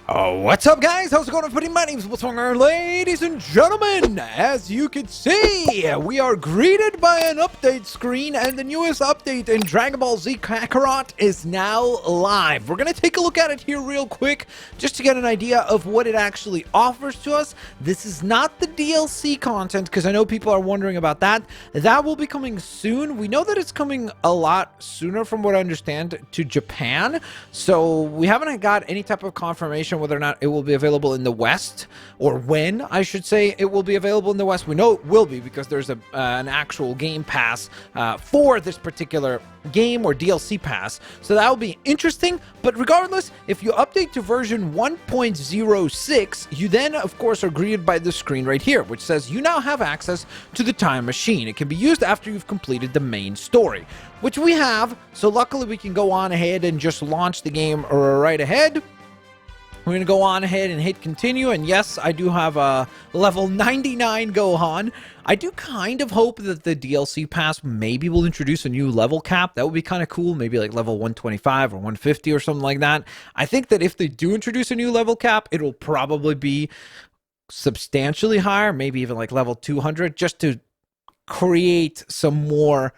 Oh, what's up, guys? How's it going, everybody? My name's Blitzwinger, ladies and gentlemen. As you can see, we are greeted by an update screen, and the newest update in Dragon Ball Z Kakarot is now live. We're going to take a look at it here real quick, just to get an idea of what it actually offers to us. This is not the DLC content, because I know people are wondering about that. That will be coming soon. We know that it's coming a lot sooner, from what I understand, to Japan. So we haven't got any type of confirmation whether or not it will be available in the West, or when, I should say, it will be available in the West. We know it will be because there's an actual game pass for this particular game, or DLC pass, so that will be interesting. But regardless, if you update to version 1.06, you then of course are greeted by the screen right here, which says you now have access to the time machine. It can be used after you've completed the main story, which we have. So luckily we can go on ahead and just launch the game right ahead. We're going to go on ahead and hit continue, and yes, I do have a level 99 Gohan. I do kind of hope that the DLC pass maybe will introduce a new level cap. That would be kind of cool, maybe like level 125 or 150 or something like that. I think that if they do introduce a new level cap, it will probably be substantially higher, maybe even like level 200, just to create some more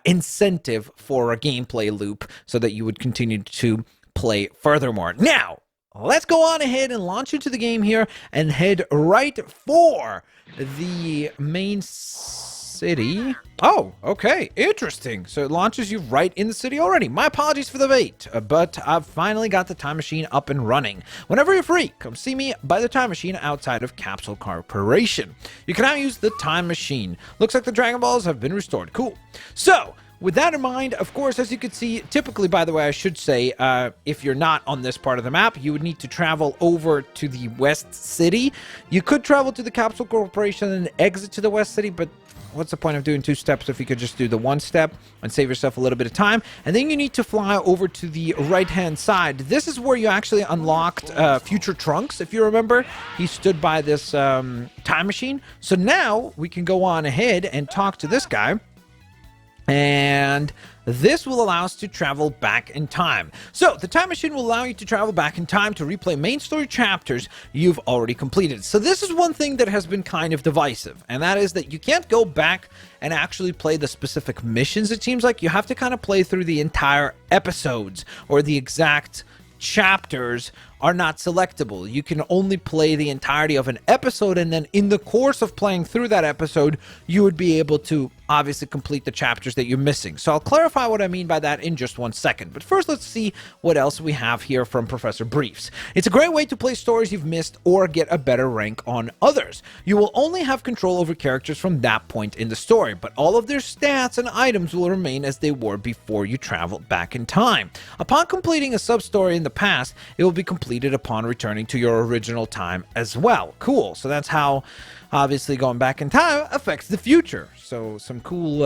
incentive for a gameplay loop so that you would continue to play furthermore. Now, let's go on ahead and launch into the game here and head right for the main city. Oh, okay, interesting. So it launches you right in the city already. My apologies for the wait, but I've finally got the time machine up and running. Whenever you're free, come see me by the time machine outside of Capsule Corporation. You can now use the time machine. Looks like the Dragon Balls have been restored. Cool. So, with that in mind, of course, as you can see, typically, by the way, I should say, if you're not on this part of the map, you would need to travel over to the West City. You could travel to the Capsule Corporation and exit to the West City, but what's the point of doing two steps if you could just do the one step and save yourself a little bit of time? And then you need to fly over to the right-hand side. This is where you actually unlocked Future Trunks, if you remember. He stood by this time machine. So now we can go on ahead and talk to this guy. And this will allow us to travel back in time. So the time machine will allow you to travel back in time to replay main story chapters you've already completed. So this is one thing that has been kind of divisive, and that is that you can't go back and actually play the specific missions. It seems like you have to kind of play through the entire episodes, or the exact chapters are not selectable. You can only play the entirety of an episode, and then in the course of playing through that episode, you would be able to obviously complete the chapters that you're missing. So I'll clarify what I mean by that in just one second. But first, let's see what else we have here from Professor Briefs. It's a great way to play stories you've missed or get a better rank on others. You will only have control over characters from that point in the story, but all of their stats and items will remain as they were before you traveled back in time. Upon completing a sub-story in the past, it will be completed upon returning to your original time as well. Cool. So that's how, obviously, going back in time affects the future. So some cool,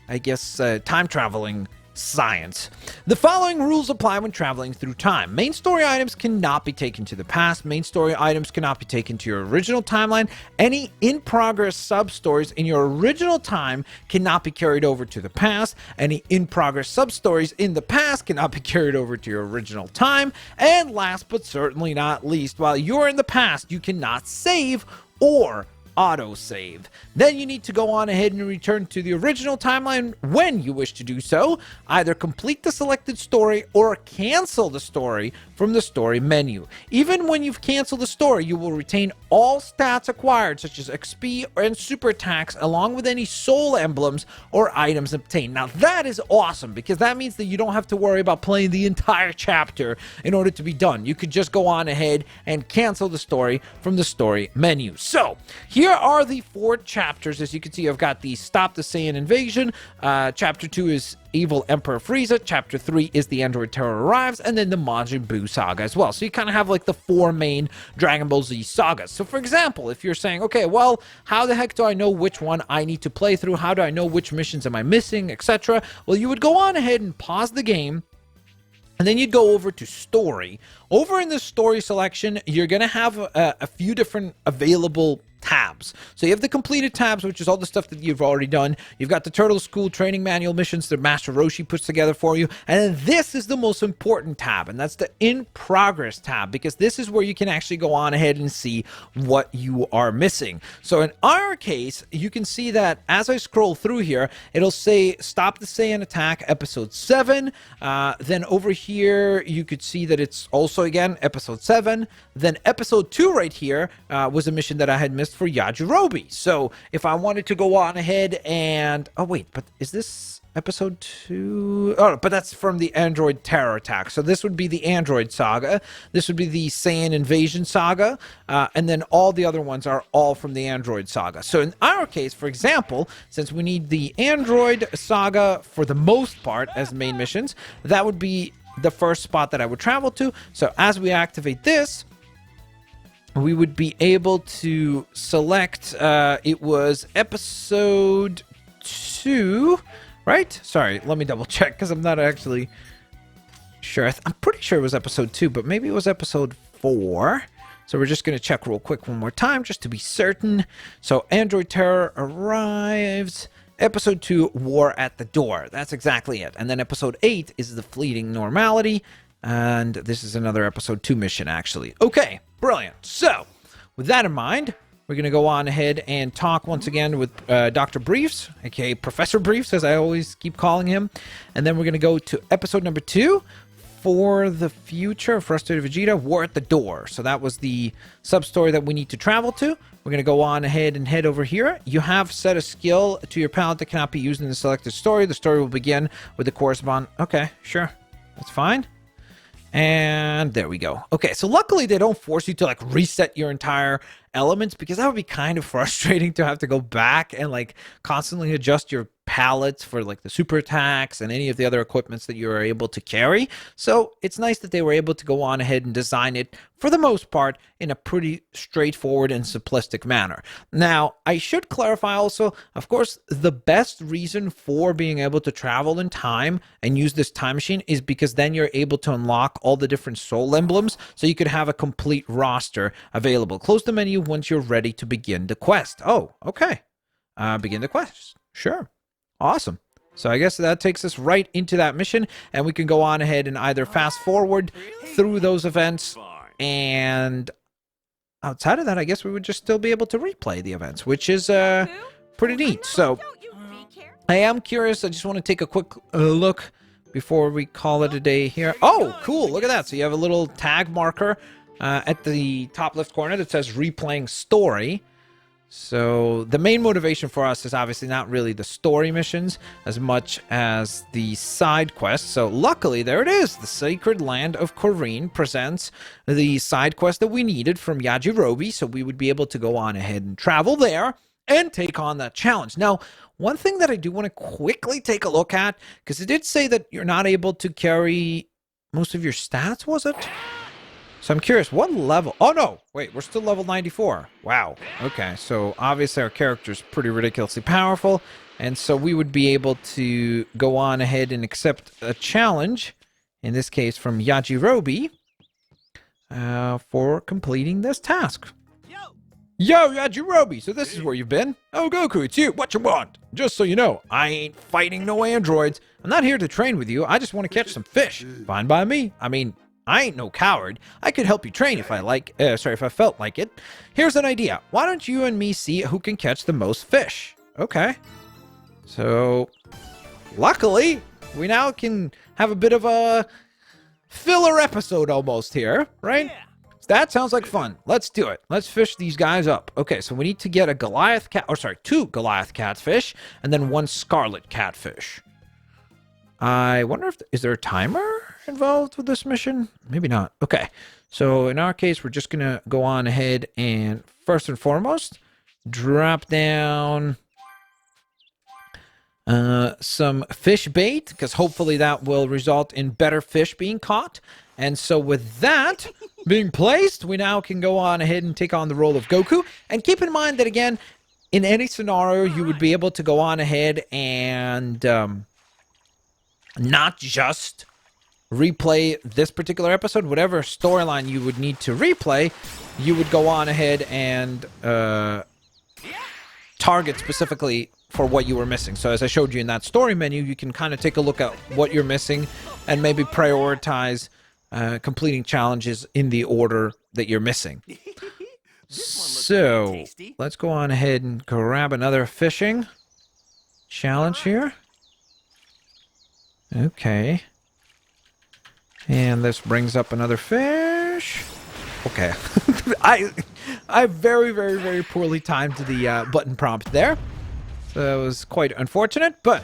I guess, time traveling science. The following rules apply when traveling through time. Main story items cannot be taken to the past. Main story items cannot be taken to your original timeline. Any in-progress sub-stories in your original time cannot be carried over to the past. Any in-progress sub-stories in the past cannot be carried over to your original time. And last but certainly not least, while you're in the past, you cannot save or autosave. Then you need to go on ahead and return to the original timeline when you wish to do so. Either complete the selected story or cancel the story from the story menu. Even when you've canceled the story, you will retain all stats acquired, such as XP and super attacks, along with any soul emblems or items obtained. Now that is awesome, because that means that you don't have to worry about playing the entire chapter in order to be done. You could just go on ahead and cancel the story from the story menu. So here are the 4 chapters. As you can see, I've got the Stop the Saiyan Invasion. Chapter 2 is Evil Emperor Frieza. Chapter 3 is The Android Terror Arrives, and then the Majin Buu saga as well. So you kind of have like the 4 main Dragon Ball Z sagas. So for example, if you're saying, okay, well, how the heck do I know which one I need to play through? How do I know which missions am I missing, etc.? Well, you would go on ahead and pause the game, and then you'd go over to story. Over in the story selection, you're going to have a few different available tabs. So you have the completed tabs, which is all the stuff that you've already done. You've got the Turtle School training manual missions that Master Roshi puts together for you. And then this is the most important tab, and that's the in progress tab, because this is where you can actually go on ahead and see what you are missing. So in our case, you can see that as I scroll through here, it'll say Stop the Saiyan Attack episode 7. Then over here, you could see that it's also, again, episode 7. Then episode 2 right here was a mission that I had missed for Yajirobe. So if I wanted to go on ahead and... Oh, wait, but is this episode 2? Oh, but that's from the Android Terror Attack. So this would be the Android Saga. This would be the Saiyan Invasion Saga. And then all the other ones are all from the Android Saga. So in our case, for example, since we need the Android Saga for the most part as main missions, that would be the first spot that I would travel to. So as we activate this, we would be able to select, it was episode 2, right? Sorry, let me double check because I'm not actually sure. I'm pretty sure it was episode 2, but maybe it was episode 4. So we're just going to check real quick one more time just to be certain. So Android Terror arrives. Episode 2, War at the Door. That's exactly it. And then episode 8 is the Fleeting Normality. And this is another episode 2 mission, actually. Okay, brilliant. So, with that in mind, we're going to go on ahead and talk once again with Dr. Briefs, aka Professor Briefs, as I always keep calling him. And then we're going to go to episode number 2, For the Future of Frustrated Vegeta, War at the Door. So that was the sub-story that we need to travel to. We're going to go on ahead and head over here. You have set a skill to your palette that cannot be used in the selected story. The story will begin with the corresponding... Okay, sure. That's fine. And there we go. Okay, so luckily they don't force you to like reset your entire elements, because that would be kind of frustrating to have to go back and like constantly adjust your palettes for like the super attacks and any of the other equipments that you are able to carry. So it's nice that they were able to go on ahead and design it for the most part in a pretty straightforward and simplistic manner. Now, I should clarify also, of course, the best reason for being able to travel in time and use this time machine is because then you're able to unlock all the different soul emblems, so you could have a complete roster available. Close the menu once you're ready to begin the quest. Oh, okay. Begin the quest. Sure. Awesome. So I guess that takes us right into that mission, and we can go on ahead and either fast forward through those events, and outside of that, I guess we would just still be able to replay the events, which is pretty neat. So I am curious. I just want to take a quick look before we call it a day here. Oh, cool. Look at that. So you have a little tag marker at the top left corner that says replaying story. So the main motivation for us is obviously not really the story missions as much as the side quests. So luckily, there it is. The Sacred Land of Corrine presents the side quest that we needed from Yajirobe. So we would be able to go on ahead and travel there and take on that challenge. Now, one thing that I do want to quickly take a look at, because it did say that you're not able to carry most of your stats, was it? So I'm curious, what level? Oh, no. Wait, we're still level 94. Wow. Okay, so obviously our character's pretty ridiculously powerful. And so we would be able to go on ahead and accept a challenge, in this case from Yajirobe, for completing this task. Yo, Yajirobe, so this is where you've been? Oh, Goku, it's you. What you want? Just so you know, I ain't fighting no androids. I'm not here to train with you. I just want to catch some fish. Fine by me. I mean, I ain't no coward. I could help you train if I if I felt like it. Here's an idea. Why don't you and me see who can catch the most fish? Okay. So, luckily, we now can have a bit of a filler episode almost here, right? Yeah. That sounds like fun. Let's do it. Let's fish these guys up. Okay, so we need to get a Goliath cat, or sorry, 2 Goliath catfish, and then 1 Scarlet catfish. I wonder if, is there a timer involved with this mission? Maybe not. Okay, so in our case, we're just gonna go on ahead and first and foremost, drop down some fish bait, because hopefully that will result in better fish being caught. And so with that being placed, we now can go on ahead and take on the role of Goku. And keep in mind that, again, in any scenario, you would be able to go on ahead and not just replay this particular episode. Whatever storyline you would need to replay, you would go on ahead and target specifically for what you were missing. So as I showed you in that story menu, you can kind of take a look at what you're missing and maybe prioritize completing challenges in the order that you're missing. So let's go on ahead and grab another fishing challenge here. Okay. And this brings up another fish. Okay. I very, very, very poorly timed the button prompt there. So that was quite unfortunate, but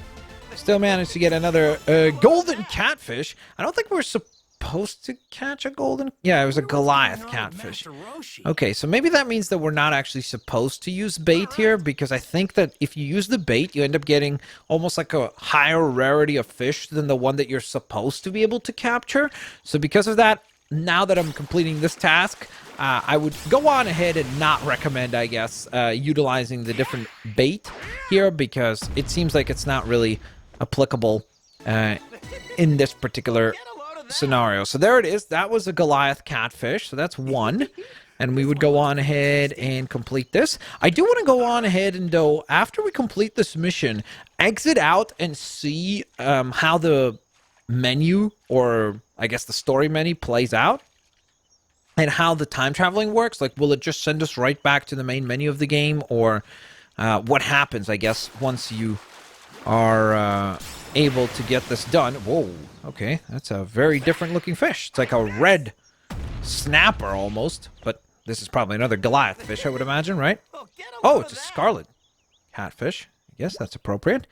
still managed to get another golden catfish. I don't think we're supposed to catch a golden... Yeah, it was a Goliath catfish. Okay, so maybe that means that we're not actually supposed to use bait here, because I think that if you use the bait, you end up getting almost like a higher rarity of fish than the one that you're supposed to be able to capture. So because of that, now that I'm completing this task, I would go on ahead and not recommend, I guess, utilizing the different bait here, because it seems like it's not really applicable in this particular scenario. So there it is. That was a Goliath catfish. So that's one. And we would go on ahead and complete this. I do want to go on ahead and, though, after we complete this mission, exit out and see how the menu, or I guess the story menu, plays out. And how the time traveling works. Like, will it just send us right back to the main menu of the game? Or what happens, I guess, once you are able to get this done. Whoa, okay, that's a very different looking fish. It's like a red snapper almost, but this is probably another Goliath fish, I would imagine, right? Oh, it's a scarlet catfish. I guess that's appropriate.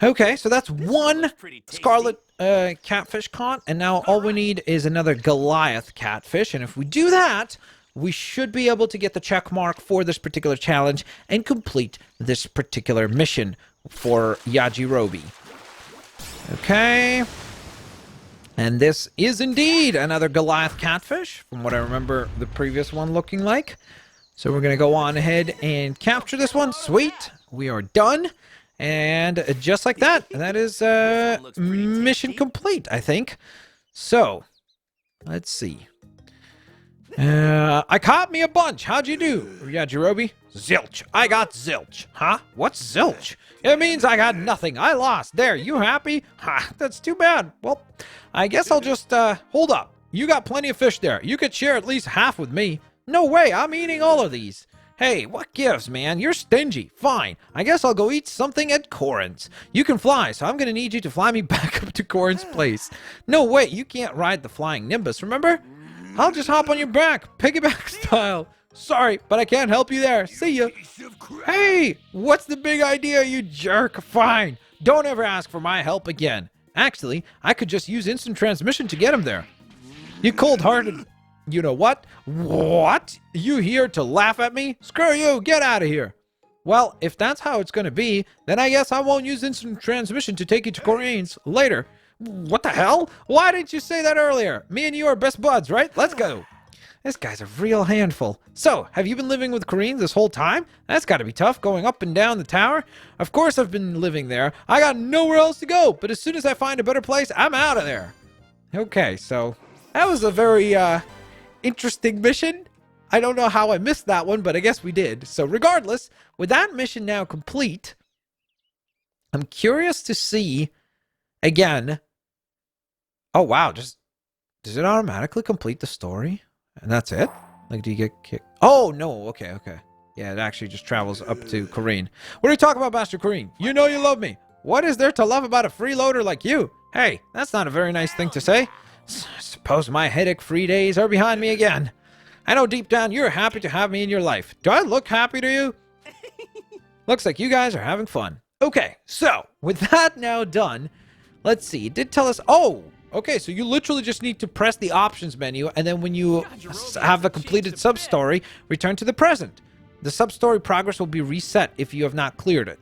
Okay, so that's one scarlet catfish caught, and now all we need is another Goliath catfish, and if we do that, we should be able to get the check mark for this particular challenge and complete this particular mission for Yajirobe. Okay. And this is indeed another Goliath catfish, from what I remember the previous one looking like. So we're going to go on ahead and capture this one. Sweet. We are done. And just like that, that is mission complete, I think. So, let's see. I caught me a bunch. How'd you do? Yajirobe? Zilch. I got zilch. Huh? What's zilch? It means I got nothing. I lost. There, you happy? Ha, that's too bad. Well, I guess I'll just, hold up. You got plenty of fish there. You could share at least half with me. No way, I'm eating all of these. Hey, what gives, man? You're stingy. Fine. I guess I'll go eat something at Corin's. You can fly, so I'm gonna need you to fly me back up to Corin's place. No way, you can't ride the flying Nimbus, remember? I'll just hop on your back, piggyback style. Sorry, but I can't help you there. See ya. Hey, what's the big idea, you jerk? Fine. Don't ever ask for my help again. Actually, I could just use instant transmission to get him there. You cold-hearted... You know what? What? You here to laugh at me? Screw you. Get out of here. Well, if that's how it's going to be, then I guess I won't use instant transmission to take you to Corin's later. What the hell? Why didn't you say that earlier? Me and you are best buds, right? Let's go. This guy's a real handful. So, have you been living with Corinne this whole time? That's got to be tough, going up and down the tower. Of course I've been living there. I got nowhere else to go, but as soon as I find a better place, I'm out of there. Okay, so that was a very interesting mission. I don't know how I missed that one, but I guess we did. So regardless, with that mission now complete, I'm curious to see, again... Oh, wow, does it automatically complete the story? And that's it? Like, do you get kicked? Oh, no, okay. Yeah, it actually just travels up to Corinne. What are you talking about, Master Corinne? You know you love me. What is there to love about a freeloader like you? Hey, that's not a very nice thing to say. I suppose my headache-free days are behind me again. I know deep down you're happy to have me in your life. Do I look happy to you? Looks like you guys are having fun. Okay, so with that now done, let's see. It did tell us... Oh, okay, so you literally just need to press the options menu, and then when you have a completed sub-story, return to the present. The sub-story progress will be reset if you have not cleared it.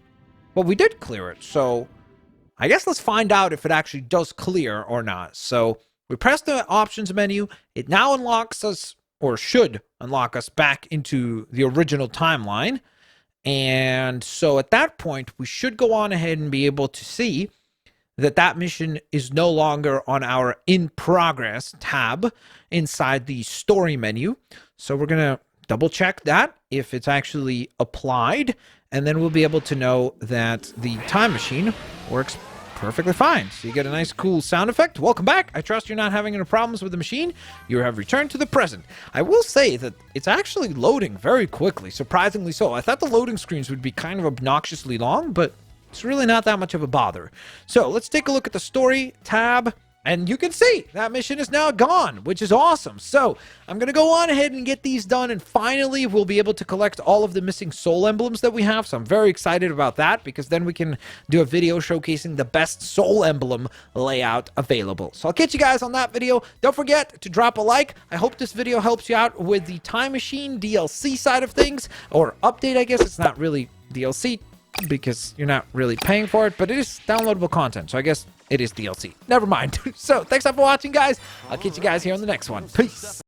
Well, we did clear it, so I guess let's find out if it actually does clear or not. So... we press the options menu. It now unlocks us, or should unlock us, back into the original timeline. And so at that point, we should go on ahead and be able to see that that mission is no longer on our in progress tab inside the story menu. So we're going to double check that if it's actually applied, and then we'll be able to know that the time machine works perfectly fine. So you get a nice cool sound effect. Welcome back. I trust you're not having any problems with the machine. You have returned to the present. I will say that it's actually loading very quickly, surprisingly so. I thought the loading screens would be kind of obnoxiously long, but it's really not that much of a bother. So let's take a look at the story tab. And you can see that mission is now gone, which is awesome. So I'm going to go on ahead and get these done. And finally, we'll be able to collect all of the missing soul emblems that we have. So I'm very excited about that, because then we can do a video showcasing the best soul emblem layout available. So I'll catch you guys on that video. Don't forget to drop a like. I hope this video helps you out with the Time Machine DLC side of things, or update, I guess. It's not really DLC because you're not really paying for it, but it is downloadable content. So I guess it is DLC. Never mind. So thanks for watching, guys. I'll catch you guys here on the next one. Peace.